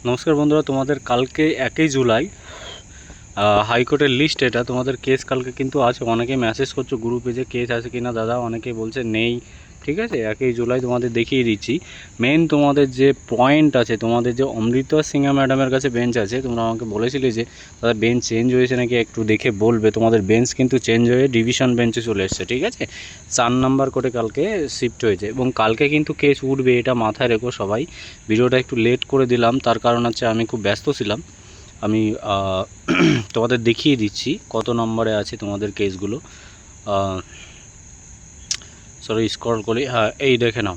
নমস্কার বন্ধুরা, তোমাদের কালকে 1 জুলাই হাইকোর্টের লিস্ট। এটা তোমাদের কেস কালকে কিন্তু আছে। অনেকে মেসেজ করছো গ্রুপে যে কেস আছে কিনা দাদা, অনেকে বলছে নেই। ঠিক আছে, 1 জুলাই তোমাদের দেখিয়ে দিচ্ছি। মেন তোমাদের যে পয়েন্ট আছে, তোমাদের যে অমৃতা সিংহা ম্যাডামের কাছে বেঞ্চ আছে, তোমরা আমাকে বলেছিলে যে দাদা বেঞ্চ চেঞ্জ হয়েছে নাকি, একটু দেখে বলবে। তোমাদের বেঞ্চ কিন্তু চেঞ্জ হয়ে ডিভিশন বেঞ্চে চলে এসছে। ঠিক আছে, 4 নম্বর কোর্টে কালকে শিফট হয়েছে এবং কালকে কিন্তু কেস উঠবে, এটা মাথায় রেখো সবাই। ভিডিওটা একটু লেট করে দিলাম, তার কারণ হচ্ছে আমি খুব ব্যস্ত ছিলাম। আমি তোমাদের দেখিয়ে দিচ্ছি কত নম্বরে আছে তোমাদের কেসগুলো। সরি, স্ক্রল করি। হ্যাঁ, এই দেখে নাও,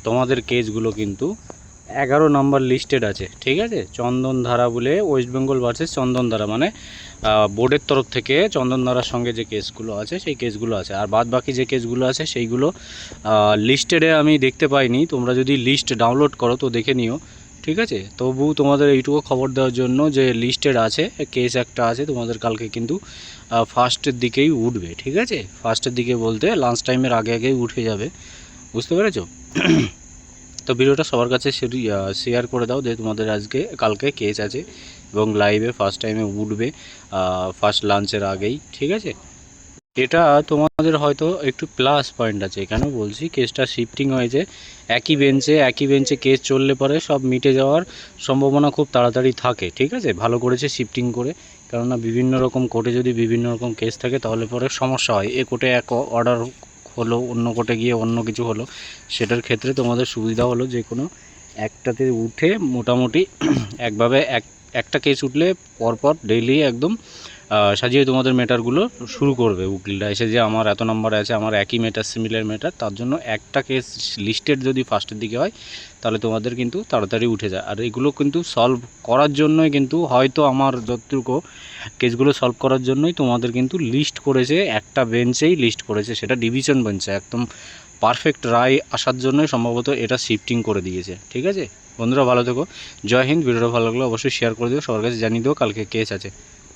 তোমাদের কেসগুলো কিন্তু 11 নম্বর লিস্টেড আছে। ঠিক আছে, চন্দনধারা বলে, ওয়েস্ট বেঙ্গল ভার্সেস চন্দনধারা, মানে বোর্ডের তরফ থেকে চন্দনধারার সঙ্গে যে কেসগুলো আছে সেই কেসগুলো আছে। আর বাদ বাকি যে কেসগুলো আছে সেইগুলো লিস্টেডে আমি দেখতে পাইনি। তোমরা যদি লিস্ট ডাউনলোড করো তো দেখে নিও। ঠিক আছে, তবু তোমাদের এইটুকু খবর দেওয়ার জন্য যে লিস্টেড আছে, কেস একটা আছে তোমাদের কালকে কিন্তু ফার্স্টের দিকেই উঠবে। ঠিক আছে, ফার্স্টের দিকে বলতে লাঞ্চ টাইমের আগে আগেই উঠে যাবে, বুঝতে পেরেছো? তো ভিডিওটা সবার কাছে শেয়ার করে দাও যে তোমাদের কালকে কেস আছে এবং লাইভে ফার্স্ট টাইমে উঠবে ফার্স্ট লাঞ্চের আগেই। ঠিক আছে, এটা তোমাদের হয়তো একটু প্লাস পয়েন্ট আছে। কেন বলছি, কেসটা শিফটিং হয়েছে একই বেঞ্চে কেস চললে পরে সব মিটে যাওয়ার সম্ভাবনা খুব তাড়াতাড়ি থাকে। ঠিক আছে, ভালো করেছে শিফটিং করে, কেননা বিভিন্ন রকম কোর্টে যদি বিভিন্ন রকম কেস থাকে তাহলে পরে সমস্যা হয়। এ কোর্টে এক অর্ডার হলো, অন্য কোর্টে গিয়ে অন্য কিছু হলো। সেটার ক্ষেত্রে তোমাদের সুবিধা হলো যে কোনো একটাতে উঠে মোটামুটি একভাবে একটা কেস উঠলে পরপর ডেইলি একদম সাজিয়ে তোমাদের ম্যাটারগুলো শুরু করবে। উকিলরা এসে যে আমার এত নম্বরে আছে, আমার একই ম্যাটার, সিমিলার ম্যাটার, তার জন্য একটা কেস লিস্টেড যদি ফার্স্টের দিকে হয় তাহলে তোমাদের কিন্তু তাড়াতাড়ি উঠে যায়। আর এগুলো কিন্তু সলভ করার জন্যই কিন্তু, হয়তো আমার যতটুকু কেসগুলো সলভ করার জন্যই তোমাদের কিন্তু লিস্ট করেছে, একটা বেঞ্চেই লিস্ট করেছে, সেটা ডিভিশন বেঞ্চে। একদম পারফেক্ট রায় আসার জন্যই সম্ভবত এটা শিফটিং করে দিয়েছে। ঠিক আছে বন্ধুরা, ভালো থেকো, জয় হিন্দ। ভিডিওটা ভালো লাগলে অবশ্যই শেয়ার করে দিও, সবার কাছে জানিয়ে দিও কালকে কেস আছে।